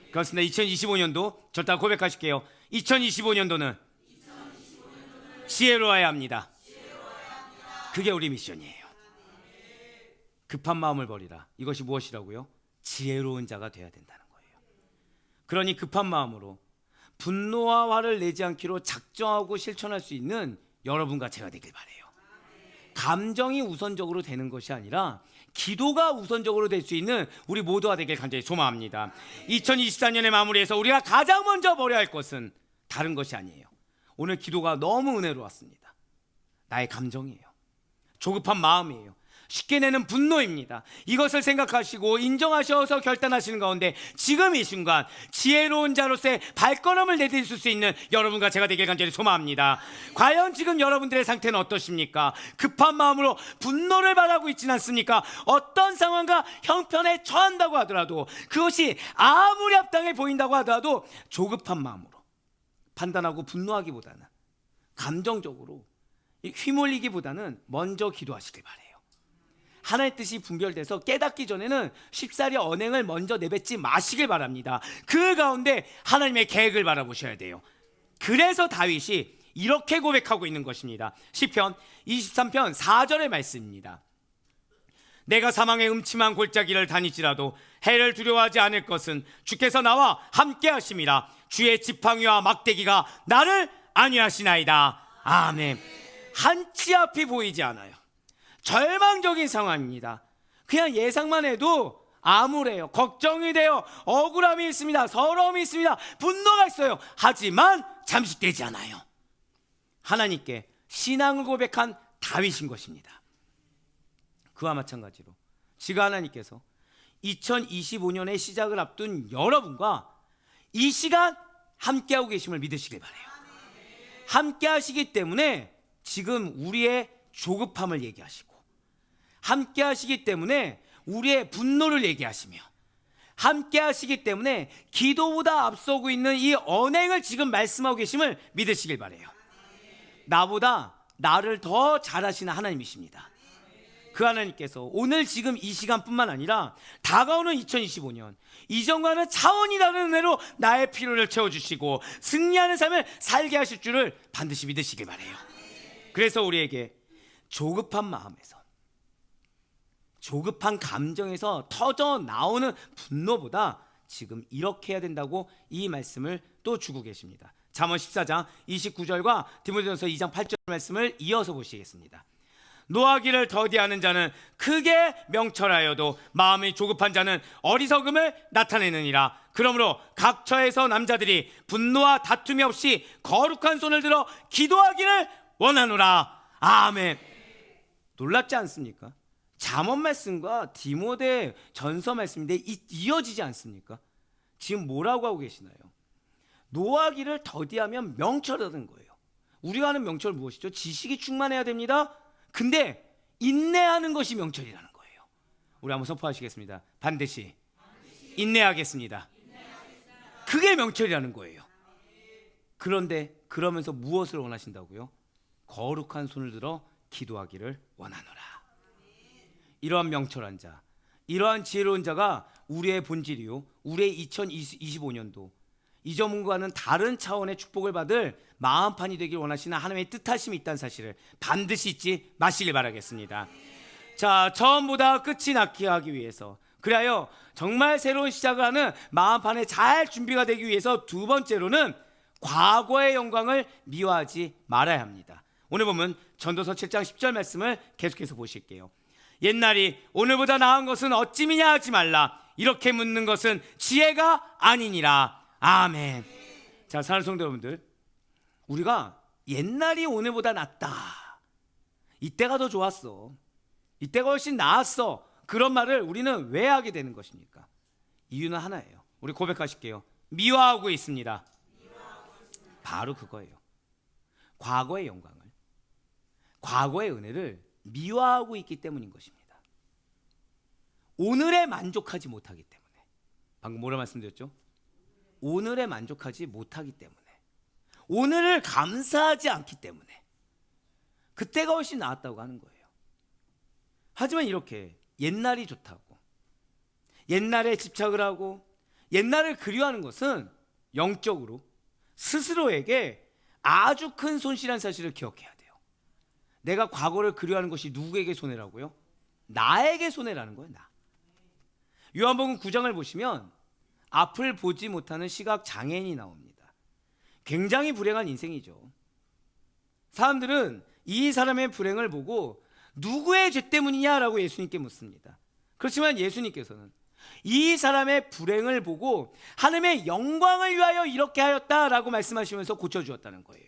그렇습니다. 2025년도 절대 고백하실게요. 2025년도는 지혜로워야 합니다. 그게 우리 미션이에요. 급한 마음을 버리라. 이것이 무엇이라고요? 지혜로운 자가 되어야 된다는 거예요. 그러니 급한 마음으로 분노와 화를 내지 않기로 작정하고 실천할 수 있는 여러분과 제가 되길 바라요. 감정이 우선적으로 되는 것이 아니라 기도가 우선적으로 될 수 있는 우리 모두가 되길 간절히 소망합니다. 2024년의 마무리에서 우리가 가장 먼저 버려야 할 것은 다른 것이 아니에요. 오늘 기도가 너무 은혜로웠습니다. 나의 감정이에요. 조급한 마음이에요. 쉽게 내는 분노입니다. 이것을 생각하시고 인정하셔서 결단하시는 가운데 지금 이 순간 지혜로운 자로서의 발걸음을 내딛을 수 있는 여러분과 제가 되길 간절히 소망합니다. 과연 지금 여러분들의 상태는 어떠십니까? 급한 마음으로 분노를 바라고 있지는 않습니까? 어떤 상황과 형편에 처한다고 하더라도, 그것이 아무리 합당해 보인다고 하더라도 조급한 마음으로 판단하고 분노하기보다는, 감정적으로 휘몰리기보다는 먼저 기도하시길 바라요. 하나님의 뜻이 분별돼서 깨닫기 전에는 쉽사리 언행을 먼저 내뱉지 마시길 바랍니다. 그 가운데 하나님의 계획을 바라보셔야 돼요. 그래서 다윗이 이렇게 고백하고 있는 것입니다. 시편 23편 4절의 말씀입니다. 내가 사망의 음침한 골짜기를 다니지라도 해를 두려워하지 않을 것은 주께서 나와 함께 하심이라. 주의 지팡이와 막대기가 나를 안위하시나이다. 아멘. 한치 앞이 보이지 않아요. 절망적인 상황입니다. 그냥 예상만 해도 암울해요. 걱정이 돼요. 억울함이 있습니다. 서러움이 있습니다. 분노가 있어요. 하지만 잠식되지 않아요. 하나님께 신앙을 고백한 다윗인 것입니다. 그와 마찬가지로 지금 하나님께서 2025년의 시작을 앞둔 여러분과 이 시간 함께하고 계심을 믿으시길 바라요. 함께 하시기 때문에 지금 우리의 조급함을 얘기하시고, 함께 하시기 때문에 우리의 분노를 얘기하시며, 함께 하시기 때문에 기도보다 앞서고 있는 이 언행을 지금 말씀하고 계심을 믿으시길 바라요. 나보다 나를 더 잘하시는 하나님이십니다. 그 하나님께서 오늘 지금 이 시간뿐만 아니라 다가오는 2025년, 이전과는 차원이 다른 은혜로 나의 필요를 채워주시고 승리하는 삶을 살게 하실 줄을 반드시 믿으시길 바라요. 그래서 우리에게 조급한 마음에서, 조급한 감정에서 터져 나오는 분노보다 지금 이렇게 해야 된다고 이 말씀을 또 주고 계십니다. 잠언 14장 29절과 디모데전서 2장 8절 말씀을 이어서 보시겠습니다. 노하기를 더디하는 자는 크게 명철하여도 마음이 조급한 자는 어리석음을 나타내느니라. 그러므로 각 처에서 남자들이 분노와 다툼이 없이 거룩한 손을 들어 기도하기를 원하노라. 아멘. 놀랍지 않습니까? 잠언 말씀과 디모데 전서 말씀인데 이어지지 않습니까? 지금 뭐라고 하고 계시나요? 노하기를 더디하면 명철하다는 거예요. 우리가 하는 명철 무엇이죠? 지식이 충만해야 됩니다. 근데 인내하는 것이 명철이라는 거예요. 우리 한번 선포하시겠습니다. 반드시 인내하겠습니다. 그게 명철이라는 거예요. 그런데 그러면서 무엇을 원하신다고요? 거룩한 손을 들어 기도하기를 원하노라. 이러한 명철한 자, 이러한 지혜로운 자가 우리의 본질이요, 우리의 2025년도 이전과는 다른 차원의 축복을 받을 마음판이 되길 원하시는 하나님의 뜻하심이 있다는 사실을 반드시 잊지 마시길 바라겠습니다. 자, 처음보다 끝이 낫게 하기 위해서, 그리하여 정말 새로운 시작을 하는 마음판에 잘 준비가 되기 위해서 두 번째로는 과거의 영광을 미워하지 말아야 합니다. 오늘 보면 전도서 7장 10절 말씀을 계속해서 보실게요. 옛날이 오늘보다 나은 것은 어찌미냐 하지 말라. 이렇게 묻는 것은 지혜가 아니니라. 아멘. 자, 사랑하는 성도 여러분들, 우리가 옛날이 오늘보다 낫다, 이때가 더 좋았어, 이때가 훨씬 나았어, 그런 말을 우리는 왜 하게 되는 것입니까? 이유는 하나예요. 우리 고백하실게요. 미워하고 있습니다. 바로 그거예요. 과거의 영광을, 과거의 은혜를 미워하고 있기 때문인 것입니다. 오늘에 만족하지 못하기 때문에. 방금 뭐라 말씀드렸죠? 오늘에 만족하지 못하기 때문에, 오늘을 감사하지 않기 때문에, 그때가 훨씬 나았다고 하는 거예요. 하지만 이렇게 옛날이 좋다고, 옛날에 집착을 하고 옛날을 그리워하는 것은 영적으로 스스로에게 아주 큰 손실한 사실을 기억해야 돼요. 내가 과거를 그리워하는 것이 누구에게 손해라고요? 나에게 손해라는 거예요. 나. 요한복음 9장을 보시면 앞을 보지 못하는 시각 장애인이 나옵니다. 굉장히 불행한 인생이죠. 사람들은 이 사람의 불행을 보고 누구의 죄 때문이냐라고 예수님께 묻습니다. 그렇지만 예수님께서는 이 사람의 불행을 보고 하나님의 영광을 위하여 이렇게 하였다라고 말씀하시면서 고쳐주었다는 거예요.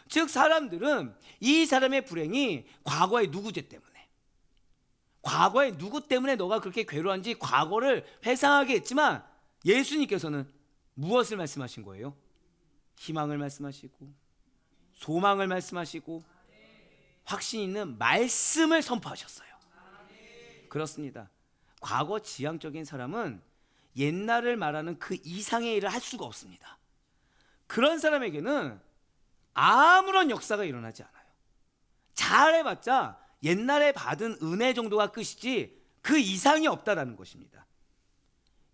즉 사람들은 이 사람의 불행이 과거의 누구 죄 때문에, 과거의 누구 때문에 너가 그렇게 괴로운지 과거를 회상하게 했지만, 예수님께서는 무엇을 말씀하신 거예요? 희망을 말씀하시고 소망을 말씀하시고 확신 있는 말씀을 선포하셨어요. 그렇습니다. 과거 지향적인 사람은 옛날을 말하는 그 이상의 일을 할 수가 없습니다. 그런 사람에게는 아무런 역사가 일어나지 않아요. 잘해봤자 옛날에 받은 은혜 정도가 끝이지 그 이상이 없다라는 것입니다.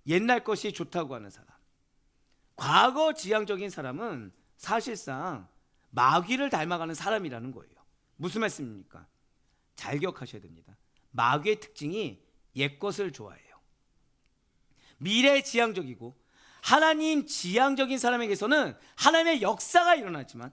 옛날 것이 좋다고 하는 사람, 과거 지향적인 사람은 사실상 마귀를 닮아가는 사람이라는 거예요. 무슨 말씀입니까? 잘 기억하셔야 됩니다. 마귀의 특징이 옛것을 좋아해요. 미래지향적이고 하나님 지향적인 사람에게서는 하나님의 역사가 일어나지만,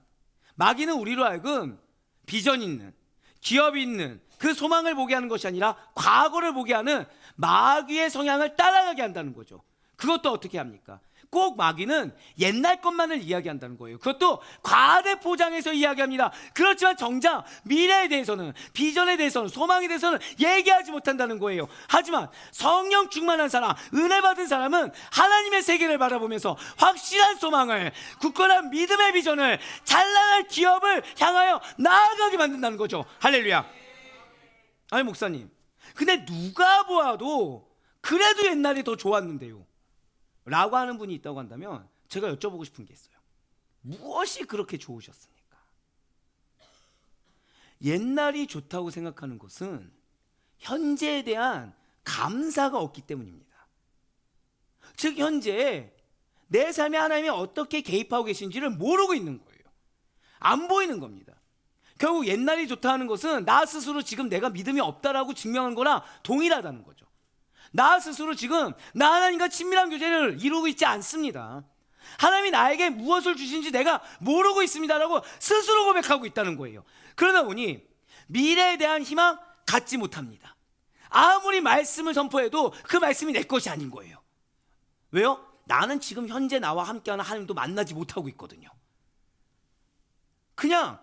마귀는 우리로 하여금 비전 있는, 기업 있는 그 소망을 보게 하는 것이 아니라 과거를 보게 하는 마귀의 성향을 따라가게 한다는 거죠. 그것도 어떻게 합니까? 꼭 마귀는 옛날 것만을 이야기한다는 거예요. 그것도 과대 포장해서 이야기합니다. 그렇지만 정작 미래에 대해서는, 비전에 대해서는, 소망에 대해서는 얘기하지 못한다는 거예요. 하지만 성령 충만한 사람, 은혜 받은 사람은 하나님의 세계를 바라보면서 확실한 소망을, 굳건한 믿음의 비전을, 찬란한 기업을 향하여 나아가게 만든다는 거죠. 할렐루야. 아니 목사님, 근데 누가 보아도 그래도 옛날이 더 좋았는데요 라고 하는 분이 있다고 한다면, 제가 여쭤보고 싶은 게 있어요. 무엇이 그렇게 좋으셨습니까? 옛날이 좋다고 생각하는 것은 현재에 대한 감사가 없기 때문입니다. 즉 현재 내 삶에 하나님이 어떻게 개입하고 계신지를 모르고 있는 거예요. 안 보이는 겁니다. 결국 옛날이 좋다 하는 것은 나 스스로 지금 내가 믿음이 없다라고 증명한 거나 동일하다는 거죠. 나 스스로 지금 나 하나님과 친밀한 교제를 이루고 있지 않습니다. 하나님이 나에게 무엇을 주신지 내가 모르고 있습니다라고 스스로 고백하고 있다는 거예요. 그러다 보니 미래에 대한 희망 갖지 못합니다. 아무리 말씀을 선포해도 그 말씀이 내 것이 아닌 거예요. 왜요? 나는 지금 현재 나와 함께하는 하나님도 만나지 못하고 있거든요. 그냥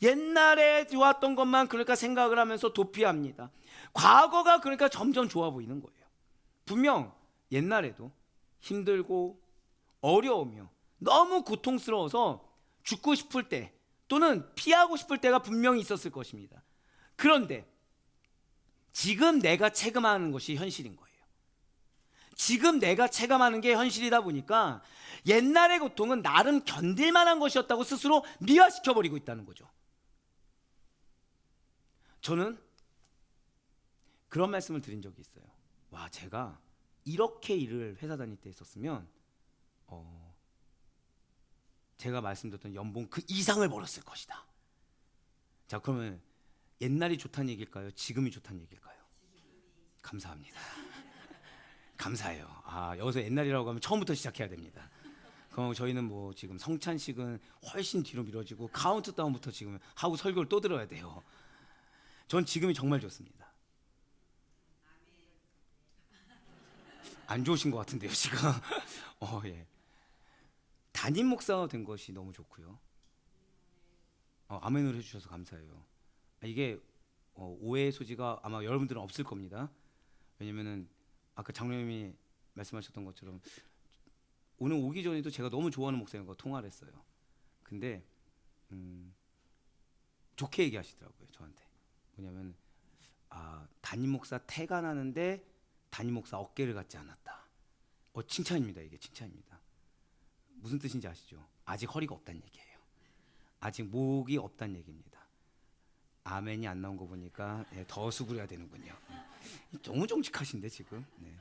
옛날에 좋았던 것만 그러니까 생각을 하면서 도피합니다. 과거가 그러니까 점점 좋아 보이는 거예요. 분명 옛날에도 힘들고 어려우며 너무 고통스러워서 죽고 싶을 때 또는 피하고 싶을 때가 분명히 있었을 것입니다. 그런데 지금 내가 체감하는 것이 현실인 거예요. 지금 내가 체감하는 게 현실이다 보니까 옛날의 고통은 나름 견딜 만한 것이었다고 스스로 미화시켜버리고 있다는 거죠. 저는 그런 말씀을 드린 적이 있어요. 와, 제가 이렇게 일을 회사 다닐 때 했었으면 제가 말씀드렸던 연봉 그 이상을 벌었을 것이다. 자, 그러면 옛날이 좋다는 얘기일까요? 지금이 좋다는 얘기일까요? 감사합니다. 감사해요. 여기서 옛날이라고 하면 처음부터 시작해야 됩니다. 그럼 저희는 뭐 지금 성찬식은 훨씬 뒤로 미뤄지고 카운트다운부터 지금 하고 설교를 또 들어야 돼요. 전 지금이 정말 좋습니다. 안 좋으신 것 같은데요 지금. 예. 담임 목사가 된 것이 너무 좋고요. 아멘을 해주셔서 감사해요. 이게 오해의 소지가 아마 여러분들은 없을 겁니다. 왜냐면은 아까 장로님이 말씀하셨던 것처럼 오늘 오기 전에도 제가 너무 좋아하는 목사님과 통화를 했어요. 근데 좋게 얘기하시더라고요 저한테. 뭐냐면 담임 목사 태가 나는데 담임 목사 어깨를 갖지 않았다. 칭찬입니다. 이게 칭찬입니다. 무슨 뜻인지 아시죠? 아직 허리가 없다는 얘기예요. 아직 목이 없다는 얘기입니다. 아멘이 안 나온 거 보니까 더 수그려야 되는군요. 너무 정직하신데 지금. 네.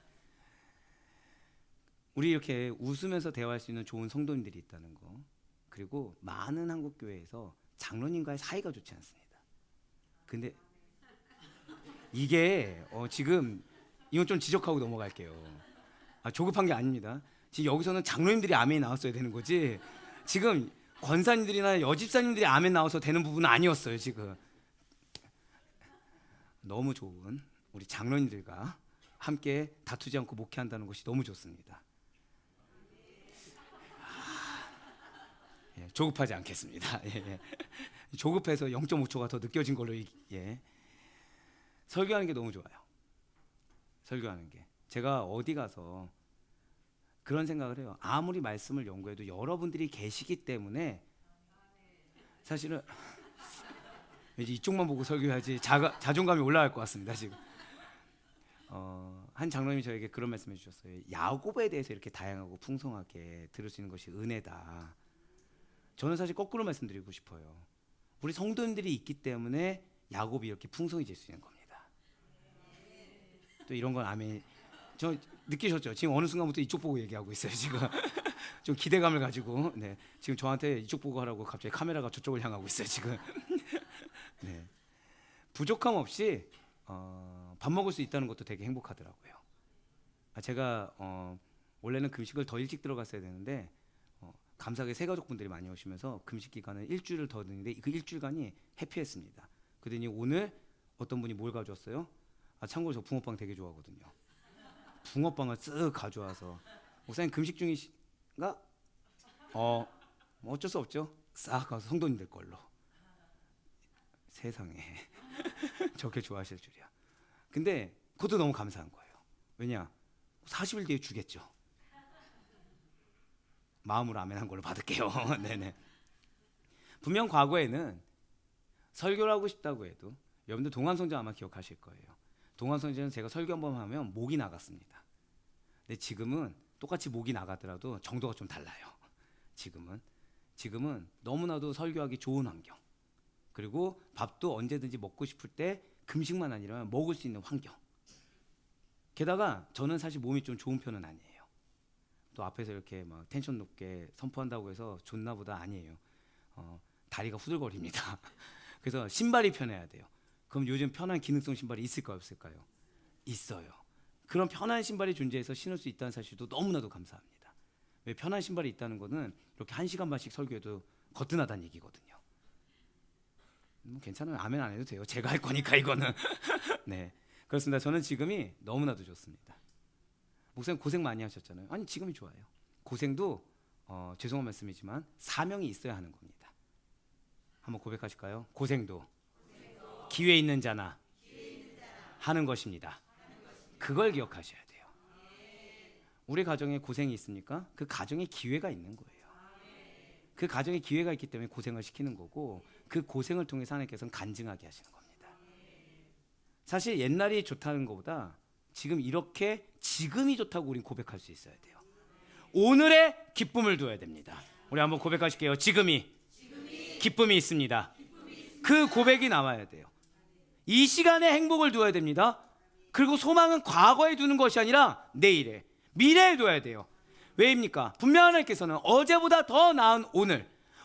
우리 이렇게 웃으면서 대화할 수 있는 좋은 성도님들이 있다는 거, 그리고 많은 한국 교회에서 장로님과의 사이가 좋지 않습니다. 근데 이게 지금 이건 좀 지적하고 넘어갈게요. 조급한 게 아닙니다. 지금 여기서는 장로님들이 아멘이 나왔어야 되는 거지, 지금 권사님들이나 여집사님들이 아멘 나와서 되는 부분은 아니었어요. 지금 너무 좋은 우리 장로님들과 함께 다투지 않고 목회한다는 것이 너무 좋습니다. 조급하지 않겠습니다. 조급해서 0.5초가 더 느껴진 걸로. 설교하는 게 너무 좋아요. 설교하는 게, 제가 어디 가서 그런 생각을 해요. 아무리 말씀을 연구해도 여러분들이 계시기 때문에 사실은 이제 이쪽만 보고 설교해야지 자존감이 올라갈 것 같습니다. 지금 한 장로님이 저에게 그런 말씀해 주셨어요. 야곱에 대해서 이렇게 다양하고 풍성하게 들을 수 있는 것이 은혜다. 저는 사실 거꾸로 말씀드리고 싶어요. 우리 성도님들이 있기 때문에 야곱이 이렇게 풍성해질 수 있는 겁니다. 또 이런 건 아멘. 저 느끼셨죠? 지금 어느 순간부터 이쪽 보고 얘기하고 있어요. 지금 좀 기대감을 가지고. 네, 지금 저한테 이쪽 보고 하라고 갑자기 카메라가 저쪽을 향하고 있어요. 지금. 네, 부족함 없이 밥 먹을 수 있다는 것도 되게 행복하더라고요. 제가 원래는 금식을 더 일찍 들어갔어야 되는데 감사하게 새가족분들이 많이 오시면서 금식 기간을 일주일을 더 넣는데 그 일주일간이 해피했습니다. 그러더니 오늘 어떤 분이 뭘 가져왔어요? 참고로 저 붕어빵 되게 좋아하거든요. 붕어빵을 쓱 가져와서, 목사님 금식 중이신가? 뭐 어쩔 수 없죠. 싹 가서 성도님들 걸로. 세상에 저렇게 좋아하실 줄이야. 근데 그것도 너무 감사한 거예요. 왜냐? 40일 뒤에 주겠죠. 마음으로 아멘한 걸로 받을게요. 네네. 분명 과거에는 설교를 하고 싶다고 해도, 여러분들 동안성전 아마 기억하실 거예요. 동안성전은 제가 설교 한번 하면 목이 나갔습니다. 근데 지금은 똑같이 목이 나가더라도 정도가 좀 달라요. 지금은 너무나도 설교하기 좋은 환경, 그리고 밥도 언제든지 먹고 싶을 때 금식만 아니라 먹을 수 있는 환경. 게다가 저는 사실 몸이 좀 좋은 편은 아니에요. 또 앞에서 이렇게 막 텐션 높게 선포한다고 해서 좋나 보다 아니에요. 다리가 후들거립니다. 그래서 신발이 편해야 돼요. 그럼 요즘 편한 기능성 신발이 있을까요, 없을까요? 있어요. 그런 편한 신발이 존재해서 신을 수 있다는 사실도 너무나도 감사합니다. 왜 편한 신발이 있다는 거는 이렇게 1시간 반씩 설교해도 거뜬하다는 얘기거든요. 괜찮아요. 아멘 안 해도 돼요. 제가 할 거니까 이거는. 네, 그렇습니다. 저는 지금이 너무나도 좋습니다. 목사님 고생 많이 하셨잖아요. 아니, 지금이 좋아요. 고생도 죄송한 말씀이지만 사명이 있어야 하는 겁니다. 한번 고백하실까요? 고생도 기회 있는 자나 하는 것입니다. 그걸 기억하셔야 돼요. 우리 가정에 고생이 있습니까? 그 가정에 기회가 있는 거예요. 그 가정에 기회가 있기 때문에 고생을 시키는 거고, 그 고생을 통해서 하나님께서는 간증하게 하시는 겁니다. 사실 옛날이 좋다는 것보다 지금 이렇게 지금이 좋다고 우린 고백할 수 있어야 돼요. 오늘의 기쁨을 두어야 됩니다. 우리 한번 고백하실게요. 지금이 기쁨이 있습니다. 그 고백이 나와야 돼요. 이 시간에 행복을 두어야 됩니다. 그리고 소망은 과거에 두는 것이 아니라 내일에, 미래에 둬야 돼요. 왜입니까? 분명 하나님께서는 어제보다 더 나은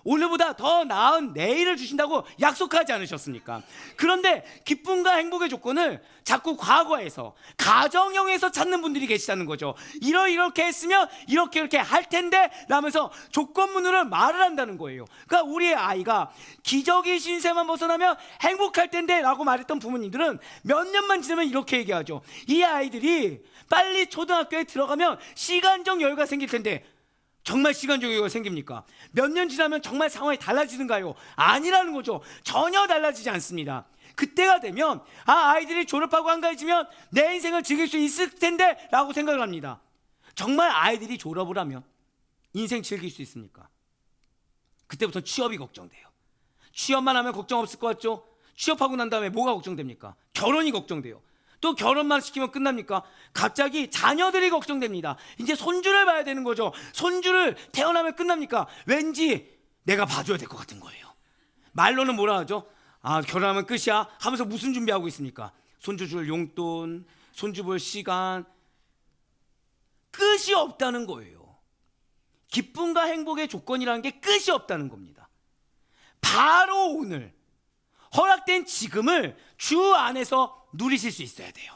오늘보다 더 나은 내일을 주신다고 약속하지 않으셨습니까? 그런데 기쁨과 행복의 조건을 자꾸 과거에서, 가정형에서 찾는 분들이 계시다는 거죠. 이렇게 했으면 이렇게 할 텐데 라면서 조건문으로 말을 한다는 거예요. 그러니까 우리의 아이가 기저귀 신세만 벗어나면 행복할 텐데 라고 말했던 부모님들은 몇 년만 지나면 이렇게 얘기하죠. 이 아이들이 빨리 초등학교에 들어가면 시간적 여유가 생길 텐데, 정말 시간적 여유가 생깁니까? 몇 년 지나면 정말 상황이 달라지는가요? 아니라는 거죠. 전혀 달라지지 않습니다. 그때가 되면 아이들이 졸업하고 한가해지면 내 인생을 즐길 수 있을 텐데 라고 생각을 합니다. 정말 아이들이 졸업을 하면 인생 즐길 수 있습니까? 그때부터 취업이 걱정돼요. 취업만 하면 걱정 없을 것 같죠? 취업하고 난 다음에 뭐가 걱정됩니까? 결혼이 걱정돼요. 또 결혼만 시키면 끝납니까? 갑자기 자녀들이 걱정됩니다. 이제 손주를 봐야 되는 거죠. 손주를 태어나면 끝납니까? 왠지 내가 봐줘야 될 것 같은 거예요. 말로는 뭐라 하죠? 결혼하면 끝이야 하면서 무슨 준비하고 있습니까? 손주 줄 용돈, 손주 볼 시간, 끝이 없다는 거예요. 기쁨과 행복의 조건이라는 게 끝이 없다는 겁니다. 바로 오늘 허락된 지금을 주 안에서 누리실 수 있어야 돼요.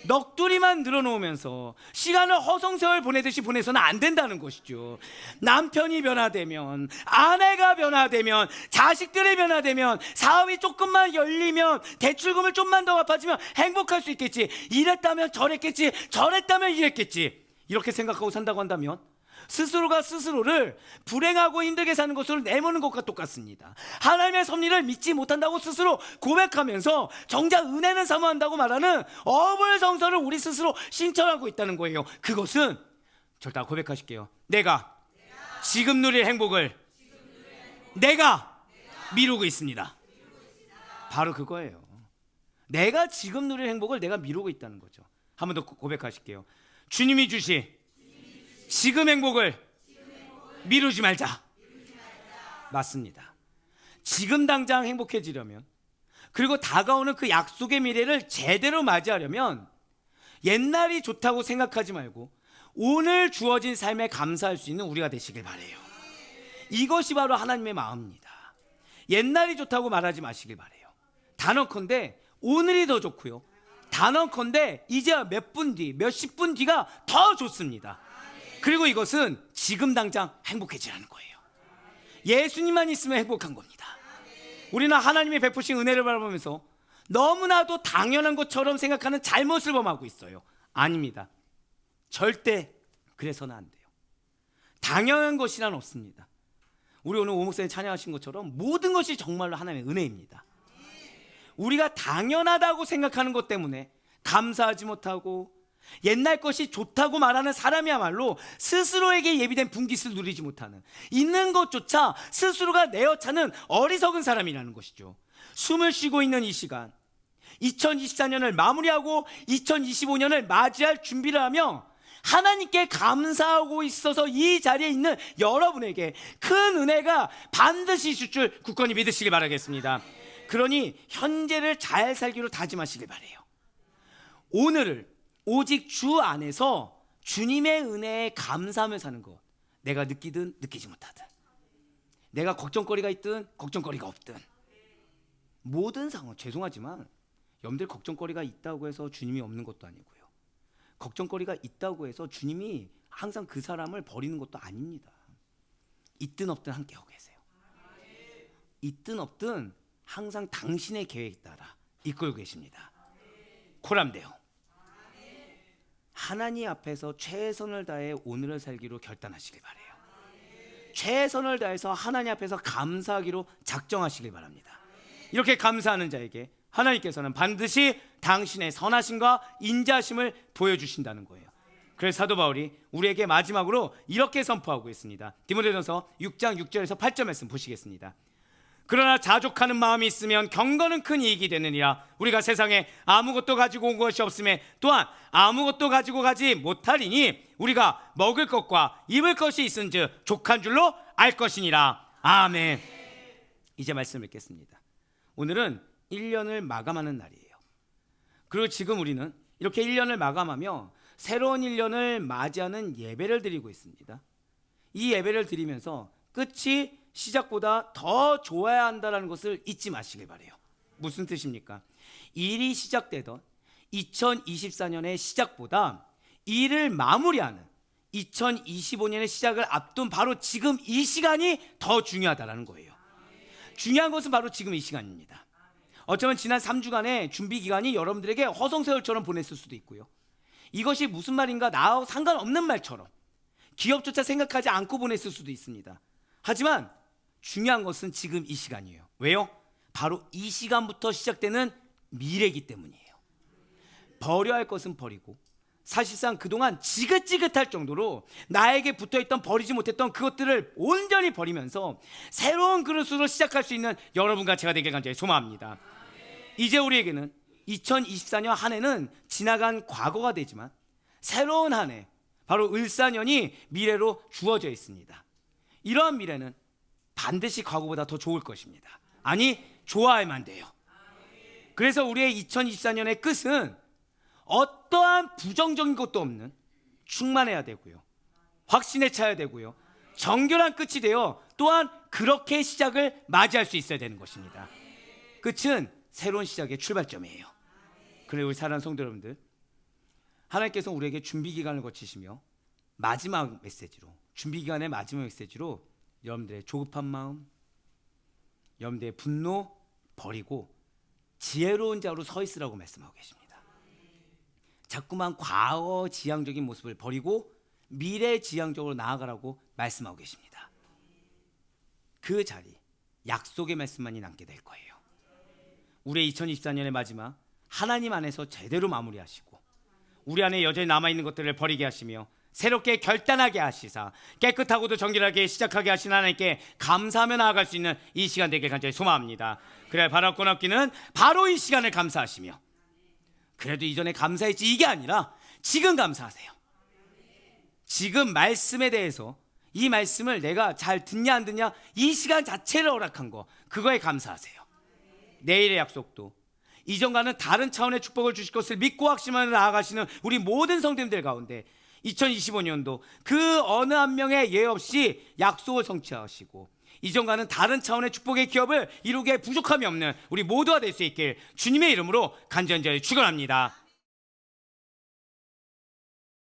넋두리만 늘어놓으면서 시간을 허송세월 보내듯이 보내서는 안 된다는 것이죠. 남편이 변화되면, 아내가 변화되면, 자식들이 변화되면, 사업이 조금만 열리면, 대출금을 좀만 더 갚아주면 행복할 수 있겠지. 이랬다면 저랬겠지, 저랬다면 이랬겠지. 이렇게 생각하고 산다고 한다면 스스로가 스스로를 불행하고 힘들게 사는 것으로 내모는 것과 똑같습니다. 하나님의 섭리를 믿지 못한다고 스스로 고백하면서 정작 은혜는 사모한다고 말하는 어불성설을 우리 스스로 신청하고 있다는 거예요. 그것은 저를 다 고백하실게요. 내가 지금 누릴 행복을 내가 미루고 있습니다. 바로 그거예요. 내가 지금 누릴 행복을 내가 미루고 있다는 거죠. 한 번 더 고백하실게요. 주님이 주신 지금 행복을 미루지 말자. 맞습니다. 지금 당장 행복해지려면, 그리고 다가오는 그 약속의 미래를 제대로 맞이하려면 옛날이 좋다고 생각하지 말고 오늘 주어진 삶에 감사할 수 있는 우리가 되시길 바라요. 이것이 바로 하나님의 마음입니다. 옛날이 좋다고 말하지 마시길 바라요. 단언컨대 오늘이 더 좋고요, 단언컨대 이제 몇 분 뒤, 몇십 분 뒤가 더 좋습니다. 그리고 이것은 지금 당장 행복해지라는 거예요. 예수님만 있으면 행복한 겁니다. 우리는 하나님이 베푸신 은혜를 바라보면서 너무나도 당연한 것처럼 생각하는 잘못을 범하고 있어요. 아닙니다. 절대 그래서는 안 돼요. 당연한 것이란 없습니다. 우리 오늘 오 목사님 찬양하신 것처럼 모든 것이 정말로 하나님의 은혜입니다. 우리가 당연하다고 생각하는 것 때문에 감사하지 못하고 옛날 것이 좋다고 말하는 사람이야말로 스스로에게 예비된 분깃을 누리지 못하는, 있는 것조차 스스로가 내어차는 어리석은 사람이라는 것이죠. 숨을 쉬고 있는 이 시간, 2024년을 마무리하고 2025년을 맞이할 준비를 하며 하나님께 감사하고 있어서 이 자리에 있는 여러분에게 큰 은혜가 반드시 있을 줄 굳건히 믿으시길 바라겠습니다. 그러니 현재를 잘 살기로 다짐하시길 바라요. 오늘을 오직 주 안에서 주님의 은혜에 감사하며 사는 것, 내가 느끼든 느끼지 못하든, 내가 걱정거리가 있든 걱정거리가 없든, 모든 상황, 죄송하지만 여러분들 걱정거리가 있다고 해서 주님이 없는 것도 아니고요, 걱정거리가 있다고 해서 주님이 항상 그 사람을 버리는 것도 아닙니다. 있든 없든 함께하고 계세요. 있든 없든 항상 당신의 계획 따라 이끌고 계십니다. 코람데요. 하나님 앞에서 최선을 다해 오늘을 살기로 결단하시길 바라요. 최선을 다해서 하나님 앞에서 감사하기로 작정하시길 바랍니다. 이렇게 감사하는 자에게 하나님께서는 반드시 당신의 선하심과 인자심을 보여주신다는 거예요. 그래서 사도 바울이 우리에게 마지막으로 이렇게 선포하고 있습니다. 디모데전서 6장 6절에서 8절 말씀 보시겠습니다. 그러나 자족하는 마음이 있으면 경건은 큰 이익이 되느니라. 우리가 세상에 아무것도 가지고 온 것이 없음에 또한 아무것도 가지고 가지 못하리니 우리가 먹을 것과 입을 것이 있은즉 족한 줄로 알 것이니라. 아멘. 이제 말씀을 읽겠습니다. 오늘은 1년을 마감하는 날이에요. 그리고 지금 우리는 이렇게 1년을 마감하며 새로운 1년을 맞이하는 예배를 드리고 있습니다. 이 예배를 드리면서 끝이 시작보다 더 좋아야 한다는 것을 잊지 마시길 바래요. 무슨 뜻입니까? 일이 시작되던 2024년의 시작보다 일을 마무리하는 2025년의 시작을 앞둔 바로 지금 이 시간이 더 중요하다는 거예요. 중요한 것은 바로 지금 이 시간입니다. 어쩌면 지난 3주간의 준비 기간이 여러분들에게 허송세월처럼 보냈을 수도 있고요. 이것이 무슨 말인가 나와 상관없는 말처럼 기억조차 생각하지 않고 보냈을 수도 있습니다. 하지만 중요한 것은 지금 이 시간이에요. 왜요? 바로 이 시간부터 시작되는 미래이기 때문이에요. 버려야 할 것은 버리고 사실상 그동안 지긋지긋할 정도로 나에게 붙어있던 버리지 못했던 그것들을 온전히 버리면서 새로운 그릇으로 시작할 수 있는 여러분과 제가 되길 간절히 소망합니다. 이제 우리에게는 2024년 한 해는 지나간 과거가 되지만 새로운 한 해, 바로 을사년이 미래로 주어져 있습니다. 이러한 미래는 반드시 과거보다 더 좋을 것입니다. 아니, 좋아야만 돼요. 그래서 우리의 2024년의 끝은 어떠한 부정적인 것도 없는 충만해야 되고요, 확신에 차야 되고요, 정결한 끝이 되어 또한 그렇게 시작을 맞이할 수 있어야 되는 것입니다. 끝은 새로운 시작의 출발점이에요. 그래 우리 사랑하는 성도 여러분들, 하나님께서 우리에게 준비 기간을 거치시며 마지막 메시지로, 준비 기간의 마지막 메시지로 여러분들의 조급한 마음, 여러분들의 분노 버리고 지혜로운 자로 서 있으라고 말씀하고 계십니다. 자꾸만 과거 지향적인 모습을 버리고 미래 지향적으로 나아가라고 말씀하고 계십니다. 그 자리, 약속의 말씀만이 남게 될 거예요. 우리의 2024년의 마지막 하나님 안에서 제대로 마무리하시고 우리 안에 여전히 남아있는 것들을 버리게 하시며 새롭게 결단하게 하시사 깨끗하고도 정결하게 시작하게 하신 하나님께 감사하며 나아갈 수 있는 이 시간 되길 간절히 소망합니다. 그래 바랄 것 없기는 바로 이 시간을 감사하시며, 그래도 이전에 감사했지 이게 아니라 지금 감사하세요. 지금 말씀에 대해서, 이 말씀을 내가 잘 듣냐 안 듣냐 이 시간 자체를 허락한 거, 그거에 감사하세요. 내일의 약속도 이전과는 다른 차원의 축복을 주실 것을 믿고 확신하며 나아가시는 우리 모든 성도님들 가운데 2025년도 그 어느 한 명의 예 없이 약속을 성취하시고 이전과는 다른 차원의 축복의 기업을 이루기에 부족함이 없는 우리 모두가 될 수 있길 주님의 이름으로 간절히 축원합니다.